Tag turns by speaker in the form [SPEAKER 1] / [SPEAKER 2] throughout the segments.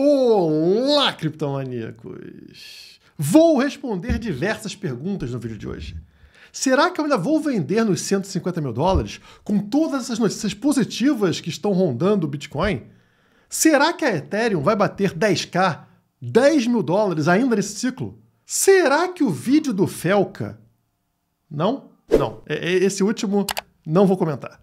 [SPEAKER 1] Olá, criptomaníacos! Vou responder diversas perguntas no vídeo de hoje. Será que eu ainda vou vender nos 150 mil dólares com todas essas notícias positivas que estão rondando o Bitcoin? Será que a Ethereum vai bater 10k, 10 mil dólares ainda nesse ciclo? Será que o vídeo do Felca... Não? Não. Esse último não vou comentar.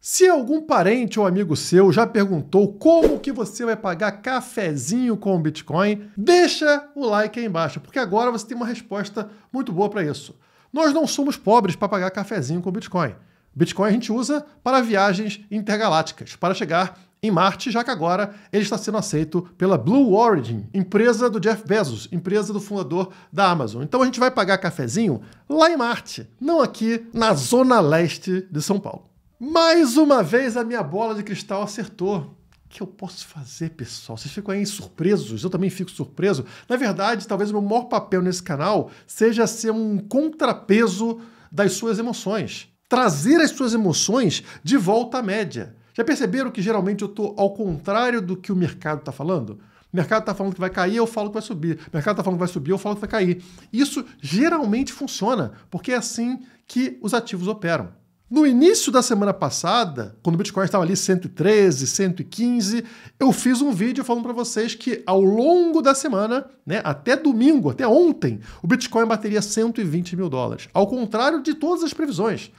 [SPEAKER 1] Se algum parente ou amigo seu já perguntou como que você vai pagar cafezinho com o Bitcoin, deixa o like aí embaixo, porque agora você tem uma resposta muito boa para isso. Nós não somos pobres para pagar cafezinho com o Bitcoin. Bitcoin a gente usa para viagens intergalácticas, para chegar em Marte, já que agora ele está sendo aceito pela Blue Origin, empresa do Jeff Bezos, empresa do fundador da Amazon. Então a gente vai pagar cafezinho lá em Marte, não aqui na zona leste de São Paulo. Mais uma vez a minha bola de cristal acertou. O que eu posso fazer, pessoal? Vocês ficam aí surpresos, eu também fico surpreso. Na verdade, talvez o meu maior papel nesse canal seja ser um contrapeso das suas emoções. Trazer as suas emoções de volta à média. Já perceberam que geralmente eu estou ao contrário do que o mercado está falando? O mercado está falando que vai cair, eu falo que vai subir. O mercado está falando que vai subir, eu falo que vai cair. Isso geralmente funciona, porque é assim que os ativos operam. No início da semana passada, quando o Bitcoin estava ali 113, 115, eu fiz um vídeo falando para vocês que ao longo da semana, né, até domingo, até ontem, o Bitcoin bateria 120 mil dólares. Ao contrário de todas as previsões.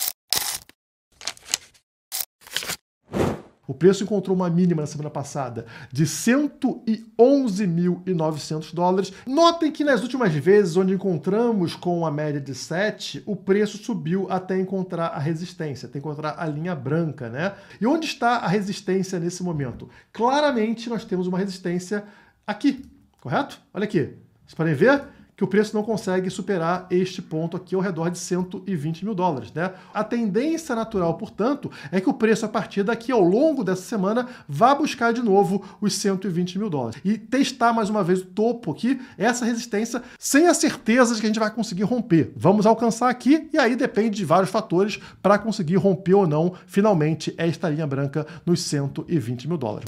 [SPEAKER 1] O preço encontrou uma mínima na semana passada de 111.900 dólares. Notem que nas últimas vezes onde encontramos com a média de 7, o preço subiu até encontrar a resistência, até encontrar a linha branca, né? E onde está a resistência nesse momento? Claramente nós temos uma resistência aqui, correto? Olha aqui. Vocês podem ver que o preço não consegue superar este ponto aqui ao redor de 120 mil dólares, né? A tendência natural, portanto, é que o preço a partir daqui ao longo dessa semana vá buscar de novo os 120 mil dólares e testar mais uma vez o topo aqui, essa resistência, sem a certeza de que a gente vai conseguir romper. Vamos alcançar aqui e aí depende de vários fatores para conseguir romper ou não finalmente esta linha branca nos 120 mil dólares.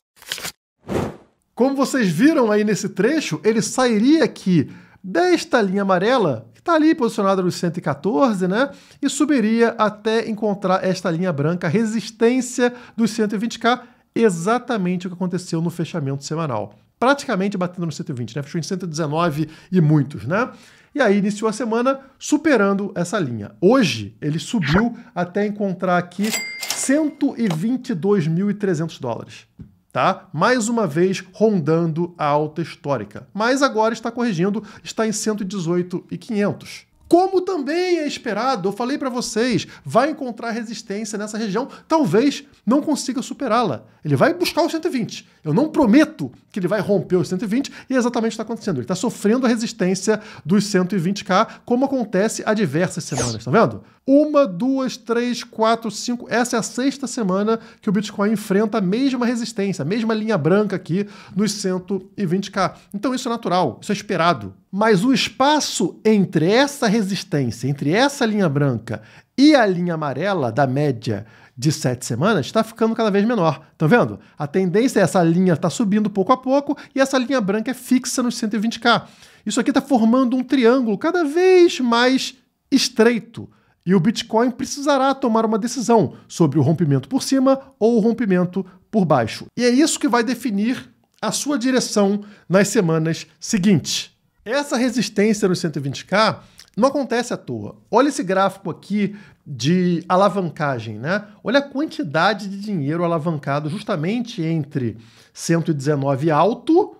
[SPEAKER 1] Como vocês viram aí nesse trecho, ele sairia aqui desta linha amarela, que está ali posicionada nos 114, né? E subiria até encontrar esta linha branca, resistência dos 120k, exatamente o que aconteceu no fechamento semanal. Praticamente batendo no 120, né? Fechou em 119 e muitos, né? E aí iniciou a semana superando essa linha. Hoje ele subiu até encontrar aqui 122.300 dólares. Tá? Mais uma vez rondando a alta histórica. Mas agora está corrigindo, está em 118.500. Como também é esperado, eu falei para vocês, vai encontrar resistência nessa região, talvez não consiga superá-la. Ele vai buscar os 120. Eu não prometo que ele vai romper os 120 e é exatamente o que está acontecendo. Ele está sofrendo a resistência dos 120k, como acontece há diversas semanas, estão vendo? 1, 2, 3, 4, 5, essa é a 6ª semana que o Bitcoin enfrenta a mesma resistência, a mesma linha branca aqui nos 120k. Então isso é natural, isso é esperado. Mas o espaço entre essa resistência, entre essa linha branca e a linha amarela da média de 7 semanas está ficando cada vez menor. Estão vendo? A tendência é essa linha estar subindo pouco a pouco e essa linha branca é fixa nos 120k. Isso aqui está formando um triângulo cada vez mais estreito. E o Bitcoin precisará tomar uma decisão sobre o rompimento por cima ou o rompimento por baixo. E é isso que vai definir a sua direção nas semanas seguintes. Essa resistência nos 120k não acontece à toa. Olha esse gráfico aqui de alavancagem, né? Olha a quantidade de dinheiro alavancado justamente entre 119 alto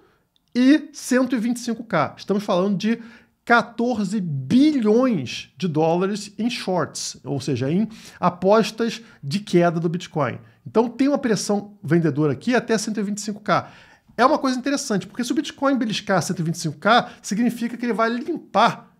[SPEAKER 1] e 125k. Estamos falando de 14 bilhões de dólares em shorts, ou seja, em apostas de queda do Bitcoin. Então tem uma pressão vendedora aqui até 125k. É uma coisa interessante, porque se o Bitcoin beliscar 125k, significa que ele vai limpar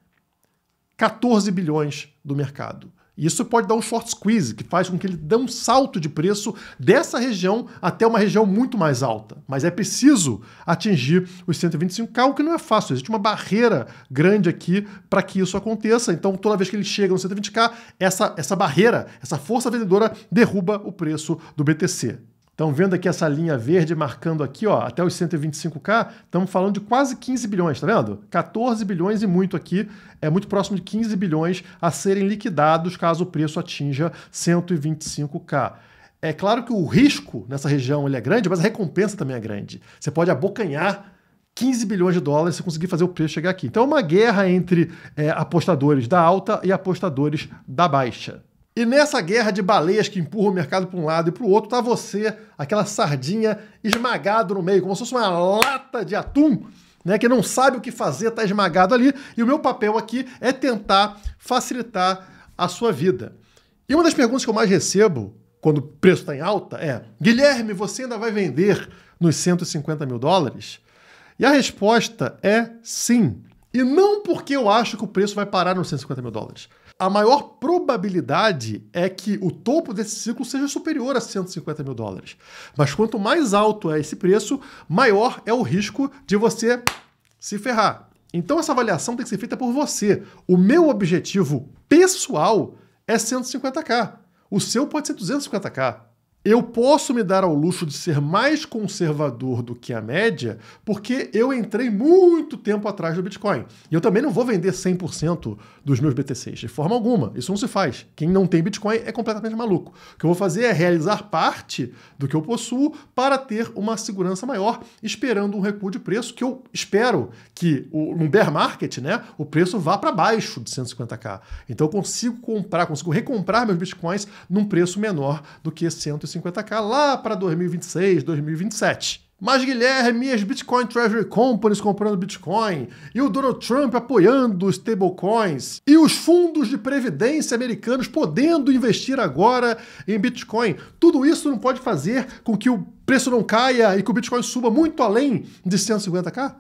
[SPEAKER 1] 14 bilhões do mercado. E isso pode dar um short squeeze, que faz com que ele dê um salto de preço dessa região até uma região muito mais alta. Mas é preciso atingir os 125k, o que não é fácil. Existe uma barreira grande aqui para que isso aconteça. Então, toda vez que ele chega no 120k, essa barreira, essa força vendedora derruba o preço do BTC. Estão vendo aqui essa linha verde marcando aqui, ó, até os 125K, estamos falando de quase 15 bilhões, tá vendo? 14 bilhões e muito aqui, é muito próximo de 15 bilhões a serem liquidados caso o preço atinja 125K. É claro que o risco nessa região ele é grande, mas a recompensa também é grande. Você pode abocanhar 15 bilhões de dólares se conseguir fazer o preço chegar aqui. Então é uma guerra entre apostadores da alta e apostadores da baixa. E nessa guerra de baleias que empurram o mercado para um lado e para o outro, tá você, aquela sardinha esmagado no meio, como se fosse uma lata de atum, né, que não sabe o que fazer, tá esmagado ali. E o meu papel aqui é tentar facilitar a sua vida. E uma das perguntas que eu mais recebo quando o preço está em alta é: Guilherme, você ainda vai vender nos 150 mil dólares? E a resposta é sim. E não porque eu acho que o preço vai parar nos 150 mil dólares. A maior probabilidade é que o topo desse ciclo seja superior a 150 mil dólares. Mas quanto mais alto é esse preço, maior é o risco de você se ferrar. Então essa avaliação tem que ser feita por você. O meu objetivo pessoal é 150K. O seu pode ser 250K. Eu posso me dar ao luxo de ser mais conservador do que a média porque eu entrei muito tempo atrás do Bitcoin. E eu também não vou vender 100% dos meus BTCs, de forma alguma. Isso não se faz. Quem não tem Bitcoin é completamente maluco. O que eu vou fazer é realizar parte do que eu possuo para ter uma segurança maior, esperando um recuo de preço que eu espero que, no bear market, né, o preço vá para baixo de 150K. Então eu consigo recomprar meus Bitcoins num preço menor do que 150K lá para 2026, 2027. Mas, Guilherme, as Bitcoin Treasury Companies comprando Bitcoin, e o Donald Trump apoiando os stablecoins, e os fundos de previdência americanos podendo investir agora em Bitcoin, tudo isso não pode fazer com que o preço não caia e que o Bitcoin suba muito além de 150K?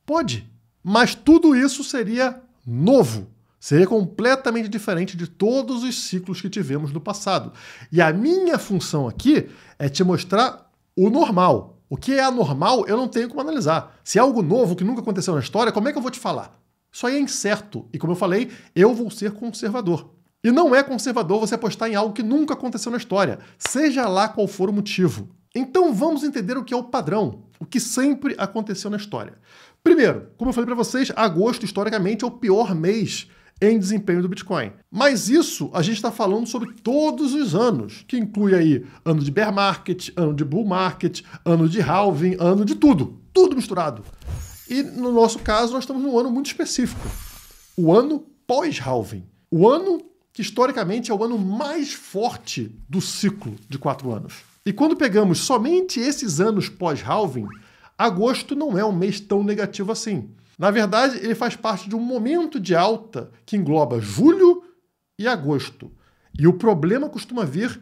[SPEAKER 1] Pode, mas tudo isso seria novo. Seria completamente diferente de todos os ciclos que tivemos no passado. E a minha função aqui é te mostrar o normal. O que é anormal, eu não tenho como analisar. Se é algo novo que nunca aconteceu na história, como é que eu vou te falar? Isso aí é incerto. E como eu falei, eu vou ser conservador. E não é conservador você apostar em algo que nunca aconteceu na história, seja lá qual for o motivo. Então vamos entender o que é o padrão, o que sempre aconteceu na história. Primeiro, como eu falei para vocês, agosto historicamente é o pior mês em desempenho do Bitcoin. Mas isso a gente está falando sobre todos os anos, que inclui aí ano de bear market, ano de bull market, ano de halving, ano de tudo. Tudo misturado. E no nosso caso nós estamos num ano muito específico. O ano pós-halving. O ano que historicamente é o ano mais forte do ciclo de 4 anos. E quando pegamos somente esses anos pós-halving, agosto não é um mês tão negativo assim. Na verdade, ele faz parte de um momento de alta que engloba julho e agosto. E o problema costuma vir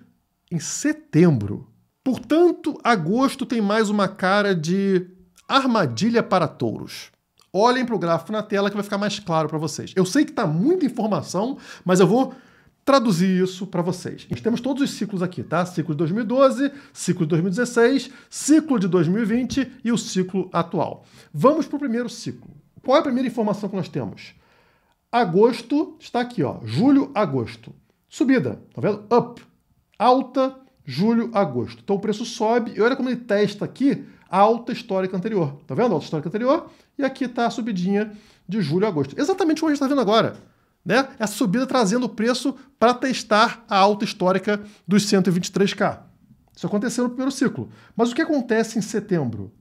[SPEAKER 1] em setembro. Portanto, agosto tem mais uma cara de armadilha para touros. Olhem para o gráfico na tela que vai ficar mais claro para vocês. Eu sei que está muita informação, mas eu vou traduzir isso para vocês. Nós temos todos os ciclos aqui, tá? Ciclo de 2012, ciclo de 2016, ciclo de 2020 e o ciclo atual. Vamos para o primeiro ciclo. Qual é a primeira informação que nós temos? Agosto está aqui, ó. Julho, agosto. Subida, tá vendo? Up. Alta, julho, agosto. Então o preço sobe e olha como ele testa aqui a alta histórica anterior. Tá vendo a alta histórica anterior? E aqui está a subidinha de julho a agosto. Exatamente como a gente está vendo agora. Né? Essa subida trazendo o preço para testar a alta histórica dos 123K. Isso aconteceu no primeiro ciclo. Mas o que acontece em setembro?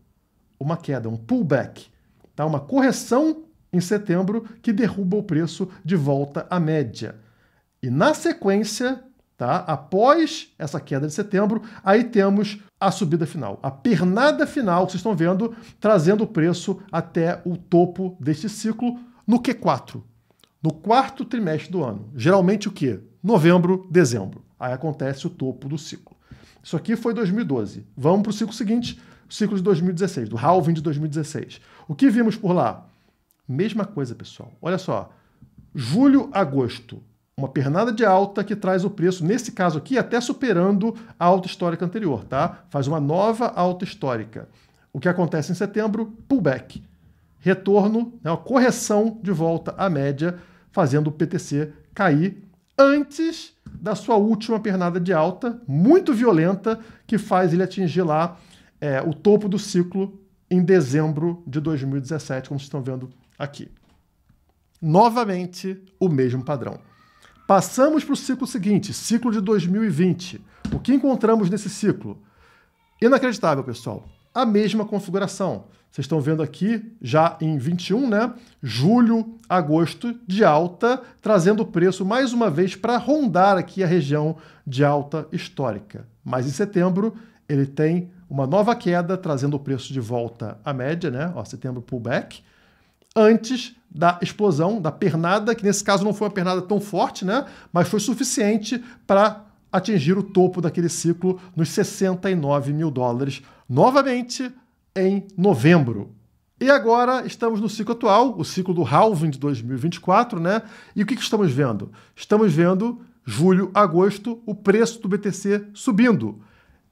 [SPEAKER 1] Uma queda, um pullback. Tá? Uma correção em setembro que derruba o preço de volta à média. E na sequência, tá? Após essa queda de setembro, aí temos a subida final. A pernada final, que vocês estão vendo, trazendo o preço até o topo deste ciclo no Q4. No quarto trimestre do ano. Geralmente o quê? Novembro, dezembro. Aí acontece o topo do ciclo. Isso aqui foi 2012. Vamos para o ciclo seguinte, o ciclo de 2016, do halving de 2016. O que vimos por lá? Mesma coisa, pessoal. Olha só. Julho, agosto. Uma pernada de alta que traz o preço, nesse caso aqui, até superando a alta histórica anterior, tá? Faz uma nova alta histórica. O que acontece em setembro? Pullback. Retorno, né, uma correção de volta à média, fazendo o PTC cair antes da sua última pernada de alta, muito violenta, que faz ele atingir lá o topo do ciclo em dezembro de 2017, como vocês estão vendo aqui. Novamente, o mesmo padrão. Passamos para o ciclo seguinte, ciclo de 2020. O que encontramos nesse ciclo? Inacreditável, pessoal. A mesma configuração. Vocês estão vendo aqui, já em 21, né? Julho, agosto, de alta, trazendo o preço mais uma vez para rondar aqui a região de alta histórica. Mas em setembro, ele tem uma nova queda, trazendo o preço de volta à média, né? Ó, setembro pullback, antes da explosão, da pernada, que nesse caso não foi uma pernada tão forte, né? Mas foi suficiente para atingir o topo daquele ciclo nos 69 mil dólares, novamente em novembro. E agora estamos no ciclo atual, o ciclo do halving de 2024, né? E o que estamos vendo? Estamos vendo julho, agosto, o preço do BTC subindo.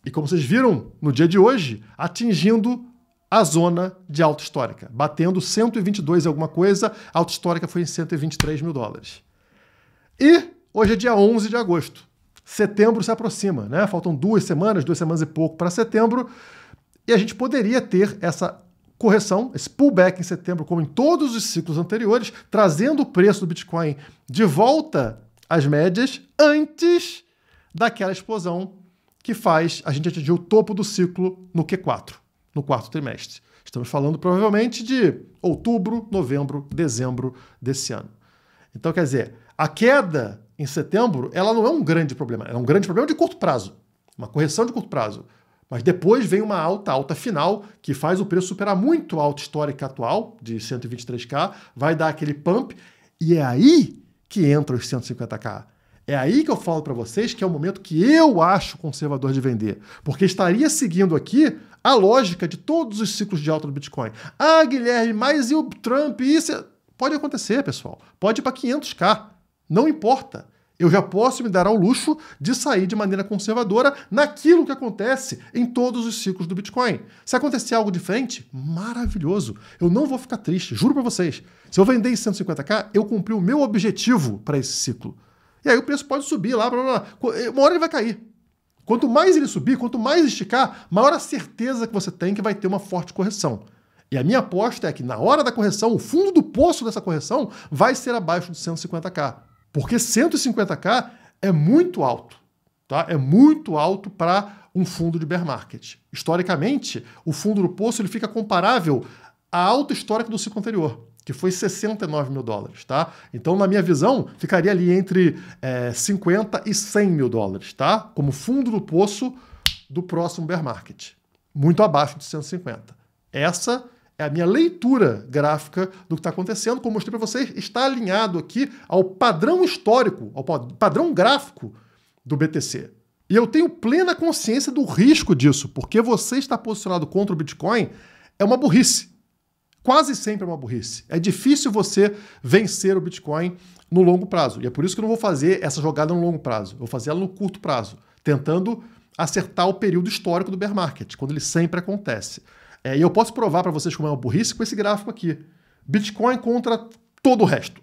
[SPEAKER 1] E como vocês viram no dia de hoje, atingindo a zona de alta histórica, batendo 122 e alguma coisa, a alta histórica foi em 123 mil dólares. E hoje é dia 11 de agosto. Setembro se aproxima, né? Faltam 2 semanas e pouco para setembro, e a gente poderia ter essa correção, esse pullback em setembro, como em todos os ciclos anteriores, trazendo o preço do Bitcoin de volta às médias antes daquela explosão que faz a gente atingir o topo do ciclo no Q4, no quarto trimestre. Estamos falando provavelmente de outubro, novembro, dezembro desse ano. Então, quer dizer, a queda em setembro, ela não é um grande problema, é um grande problema de curto prazo, uma correção de curto prazo. Mas depois vem uma alta final, que faz o preço superar muito a alta histórica atual, de 123K, vai dar aquele pump, e é aí que entra os 150K. É aí que eu falo para vocês que é o momento que eu acho conservador de vender, porque estaria seguindo aqui a lógica de todos os ciclos de alta do Bitcoin. Ah, Guilherme, mas e o Trump? Isso pode acontecer, pessoal. Pode ir para 500K. Não importa. Eu já posso me dar ao luxo de sair de maneira conservadora naquilo que acontece em todos os ciclos do Bitcoin. Se acontecer algo diferente, maravilhoso. Eu não vou ficar triste, juro para vocês. Se eu vender em 150K, eu cumpri o meu objetivo para esse ciclo. E aí o preço pode subir lá, blá, blá, blá. Uma hora ele vai cair. Quanto mais ele subir, quanto mais esticar, maior a certeza que você tem que vai ter uma forte correção. E a minha aposta é que na hora da correção, o fundo do poço dessa correção vai ser abaixo de 150K. Porque 150K é muito alto, tá? É muito alto para um fundo de bear market. Historicamente, o fundo do poço ele fica comparável à alta histórica do ciclo anterior, que foi 69 mil dólares, tá? Então, na minha visão, ficaria ali entre 50 e 100 mil dólares, tá? Como fundo do poço do próximo bear market. Muito abaixo de 150. Essa é a minha leitura gráfica do que está acontecendo. Como eu mostrei para vocês, está alinhado aqui ao padrão histórico, ao padrão gráfico do BTC. E eu tenho plena consciência do risco disso, porque você está posicionado contra o Bitcoin é uma burrice. Quase sempre é uma burrice. É difícil você vencer o Bitcoin no longo prazo. E é por isso que eu não vou fazer essa jogada no longo prazo. Eu vou fazer ela no curto prazo, tentando acertar o período histórico do bear market, quando ele sempre acontece. E eu posso provar para vocês como é uma burrice com esse gráfico aqui. Bitcoin contra todo o resto.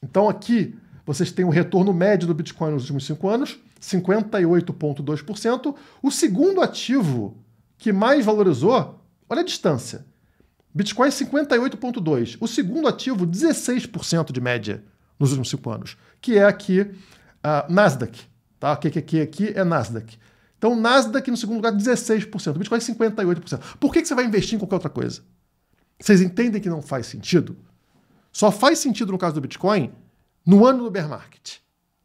[SPEAKER 1] Então aqui vocês têm o retorno médio do Bitcoin nos últimos 5 anos, 58,2%. O segundo ativo que mais valorizou, olha a distância. Bitcoin 58,2%. O segundo ativo, 16% de média nos últimos 5 anos, que é aqui a Nasdaq. Tá? Aqui é Nasdaq. Então, o Nasdaq no segundo lugar, 16%. O Bitcoin, 58%. Por que você vai investir em qualquer outra coisa? Vocês entendem que não faz sentido? Só faz sentido no caso do Bitcoin no ano do bear market.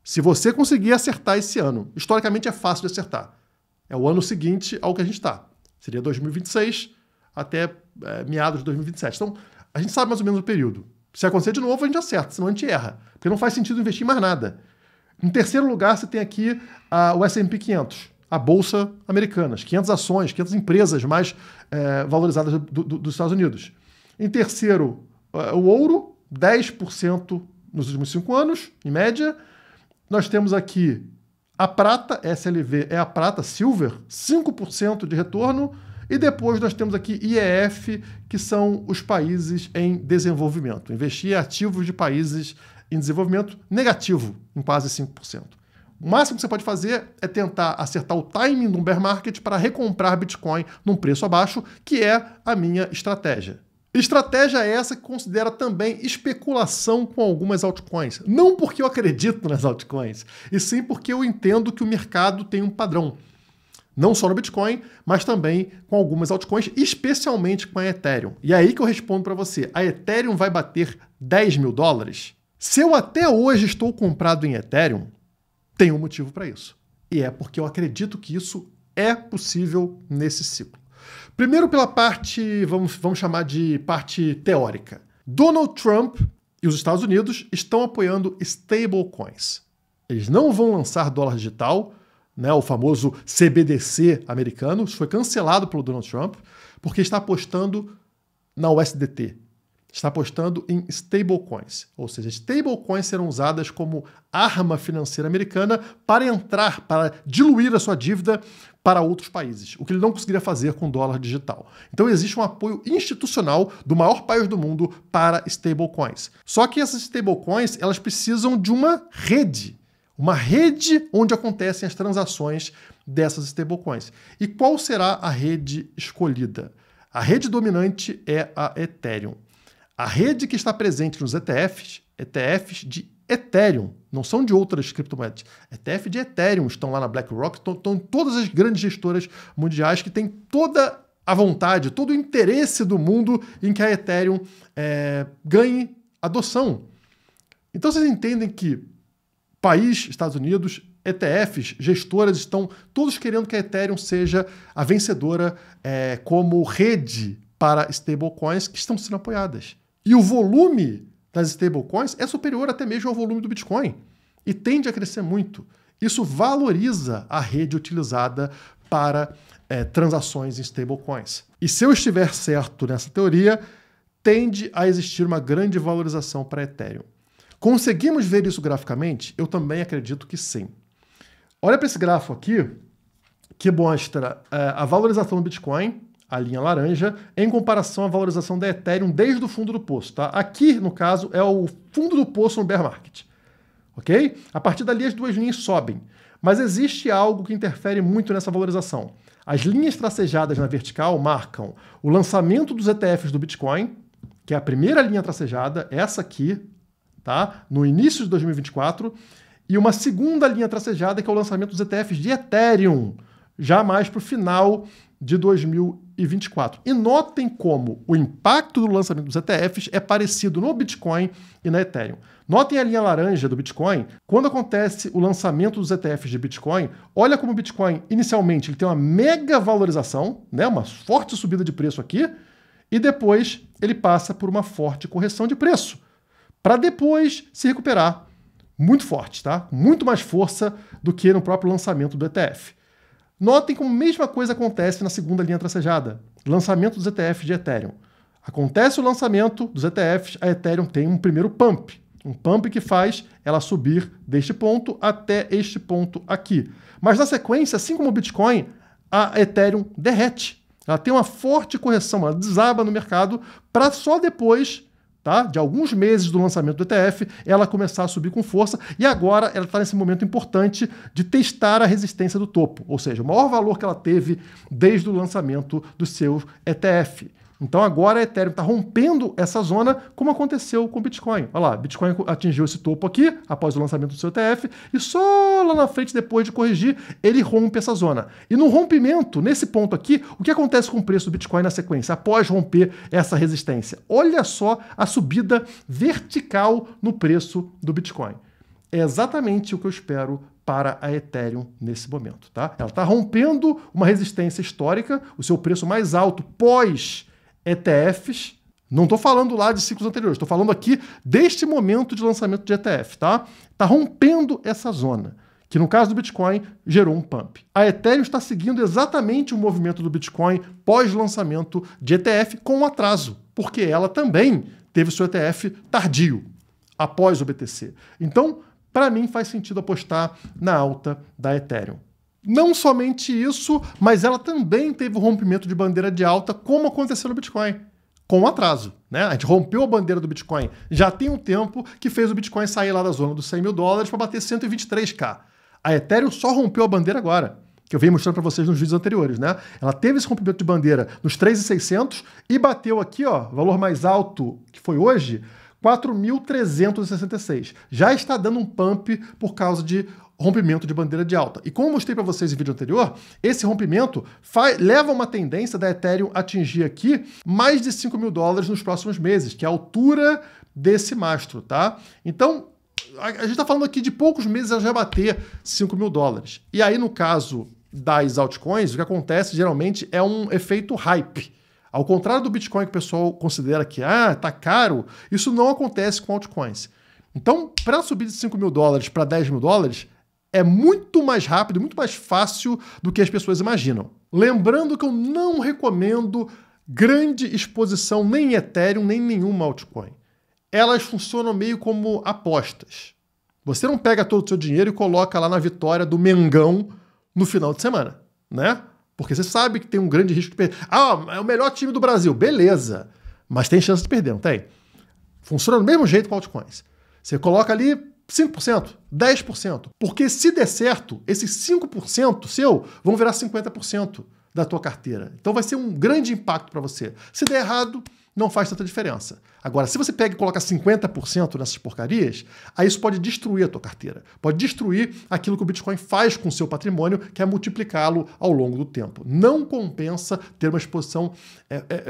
[SPEAKER 1] Se você conseguir acertar esse ano, historicamente é fácil de acertar. É o ano seguinte ao que a gente está. Seria 2026 até meados de 2027. Então, a gente sabe mais ou menos o período. Se acontecer de novo, a gente acerta, senão a gente erra. Porque não faz sentido investir em mais nada. Em terceiro lugar, você tem aqui o S&P 500. A Bolsa Americana, as 500 ações, 500 empresas mais valorizadas dos Estados Unidos. Em terceiro, o ouro, 10% nos últimos 5 anos, em média. Nós temos aqui a prata, SLV é a prata, silver, 5% de retorno. E depois nós temos aqui IEF, que são os países em desenvolvimento. Investir em ativos de países em desenvolvimento negativo, em quase 5%. O máximo que você pode fazer é tentar acertar o timing do bear market para recomprar Bitcoin num preço abaixo, que é a minha estratégia. Estratégia essa que considera também especulação com algumas altcoins. Não porque eu acredito nas altcoins, e sim porque eu entendo que o mercado tem um padrão. Não só no Bitcoin, mas também com algumas altcoins, especialmente com a Ethereum. E é aí que eu respondo para você. A Ethereum vai bater 10 mil dólares? Se eu até hoje estou comprado em Ethereum, tem um motivo para isso. E é porque eu acredito que isso é possível nesse ciclo. Primeiro pela parte, vamos chamar de parte teórica. Donald Trump e os Estados Unidos estão apoiando stablecoins. Eles não vão lançar dólar digital, né, o famoso CBDC americano. Isso foi cancelado pelo Donald Trump, porque está apostando na USDT. Está apostando em stablecoins. Ou seja, stablecoins serão usadas como arma financeira americana para diluir a sua dívida para outros países, o que ele não conseguiria fazer com dólar digital. Então existe um apoio institucional do maior país do mundo para stablecoins. Só que essas stablecoins, elas precisam de uma rede onde acontecem as transações dessas stablecoins. E qual será a rede escolhida? A rede dominante é a Ethereum. A rede que está presente nos ETFs de Ethereum, não são de outras criptomoedas. ETF de Ethereum estão lá na BlackRock, estão todas as grandes gestoras mundiais que têm toda a vontade, todo o interesse do mundo em que a Ethereum ganhe adoção. Então vocês entendem que país, Estados Unidos, ETFs, gestoras estão todos querendo que a Ethereum seja a vencedora como rede para stablecoins que estão sendo apoiadas. E o volume das stablecoins é superior até mesmo ao volume do Bitcoin e tende a crescer muito. Isso valoriza a rede utilizada para transações em stablecoins. E se eu estiver certo nessa teoria, tende a existir uma grande valorização para Ethereum. Conseguimos ver isso graficamente? Eu também acredito que sim. Olha para esse gráfico aqui, que mostra a valorização do Bitcoin, a linha laranja, em comparação à valorização da Ethereum desde o fundo do poço. Tá? Aqui, no caso, é o fundo do poço no bear market. Ok? A partir dali, as duas linhas sobem. Mas existe algo que interfere muito nessa valorização. As linhas tracejadas na vertical marcam o lançamento dos ETFs do Bitcoin, que é a primeira linha tracejada, essa aqui, tá? No início de 2024, e uma segunda linha tracejada, que é o lançamento dos ETFs de Ethereum, já mais para o final de 2024. E notem como o impacto do lançamento dos ETFs é parecido no Bitcoin e na Ethereum. Notem a linha laranja do Bitcoin. Quando acontece o lançamento dos ETFs de Bitcoin, olha como o Bitcoin, inicialmente, ele tem uma mega valorização, né, uma forte subida de preço aqui, e depois ele passa por uma forte correção de preço, para depois se recuperar muito forte, tá? Muito mais força do que no próprio lançamento do ETF. Notem como a mesma coisa acontece na segunda linha tracejada, lançamento dos ETFs de Ethereum. Acontece o lançamento dos ETFs, a Ethereum tem um primeiro pump, um pump que faz ela subir deste ponto até este ponto aqui. Mas na sequência, assim como o Bitcoin, a Ethereum derrete. Ela tem uma forte correção, ela desaba no mercado para só depois, tá, de alguns meses do lançamento do ETF, ela começar a subir com força, e agora ela está nesse momento importante de testar a resistência do topo, ou seja, o maior valor que ela teve desde o lançamento do seu ETF. Então agora a Ethereum está rompendo essa zona, como aconteceu com o Bitcoin. Olha lá, Bitcoin atingiu esse topo aqui, após o lançamento do seu ETF, e só lá na frente, depois de corrigir, ele rompe essa zona. E no rompimento, nesse ponto aqui, o que acontece com o preço do Bitcoin na sequência, após romper essa resistência? Olha só a subida vertical no preço do Bitcoin. É exatamente o que eu espero para a Ethereum nesse momento, tá? Ela está rompendo uma resistência histórica, o seu preço mais alto pós ETFs, não estou falando lá de ciclos anteriores, estou falando aqui deste momento de lançamento de ETF, tá? Está rompendo essa zona, que no caso do Bitcoin gerou um pump. A Ethereum está seguindo exatamente o movimento do Bitcoin pós-lançamento de ETF com atraso, porque ela também teve seu ETF tardio, após o BTC. Então, para mim faz sentido apostar na alta da Ethereum. Não somente isso, mas ela também teve o rompimento de bandeira de alta, como aconteceu no Bitcoin, com atraso, né? A gente rompeu a bandeira do Bitcoin já tem um tempo, que fez o Bitcoin sair lá da zona dos 100 mil dólares para bater 123k. A Ethereum só rompeu a bandeira agora, que eu venho mostrando para vocês nos vídeos anteriores, né? Ela teve esse rompimento de bandeira nos 3.600 e bateu aqui, ó, valor mais alto que foi hoje, 4.366. Já está dando um pump por causa de rompimento de bandeira de alta. E como eu mostrei para vocês no vídeo anterior, esse rompimento leva uma tendência da Ethereum atingir aqui mais de $5.000 nos próximos meses, que é a altura desse mastro, tá? Então, a gente está falando aqui de poucos meses ela já bater $5.000. E aí, no caso das altcoins, o que acontece geralmente é um efeito hype. Ao contrário do Bitcoin, que o pessoal considera que tá caro, isso não acontece com altcoins. Então, para subir de $5.000 para $10.000, é muito mais rápido, muito mais fácil do que as pessoas imaginam. Lembrando que eu não recomendo grande exposição nem em Ethereum, nem em nenhuma altcoin. Elas funcionam meio como apostas. Você não pega todo o seu dinheiro e coloca lá na vitória do Mengão no final de semana, né? Porque você sabe que tem um grande risco de perder. É o melhor time do Brasil. Beleza. Mas tem chance de perder, não tem? Funciona do mesmo jeito com altcoins. Você coloca ali 5%, 10%. Porque se der certo, esses 5% seu vão virar 50% da tua carteira. Então vai ser um grande impacto para você. Se der errado, não faz tanta diferença. Agora, se você pega e coloca 50% nessas porcarias, aí isso pode destruir a tua carteira. Pode destruir aquilo que o Bitcoin faz com o seu patrimônio, que é multiplicá-lo ao longo do tempo. Não compensa ter uma exposição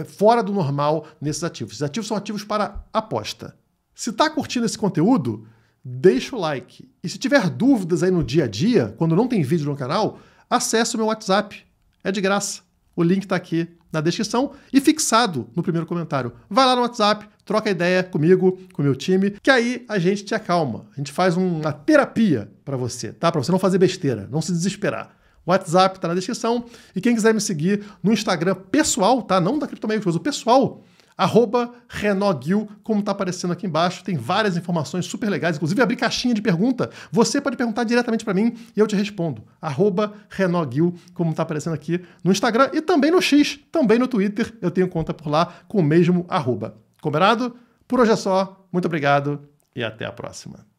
[SPEAKER 1] fora do normal nesses ativos. Esses ativos são ativos para aposta. Se está curtindo esse conteúdo, deixa o like. E se tiver dúvidas aí no dia a dia, quando não tem vídeo no canal, acesse o meu WhatsApp. É de graça. O link está aqui na descrição e fixado no primeiro comentário. Vai lá no WhatsApp, troca ideia comigo, com o meu time, que aí a gente te acalma. A gente faz uma terapia para você, tá? Para você não fazer besteira, não se desesperar. O WhatsApp está na descrição e quem quiser me seguir no Instagram pessoal, tá? Não da CryptoMakers, o pessoal, @Renogil, como está aparecendo aqui embaixo, tem várias informações super legais, inclusive abrir caixinha de pergunta. Você pode perguntar diretamente para mim e eu te respondo. @Renogil, como está aparecendo aqui no Instagram e também no X, também no Twitter, eu tenho conta por lá com o mesmo @. Combinado? Por hoje é só, muito obrigado e até a próxima.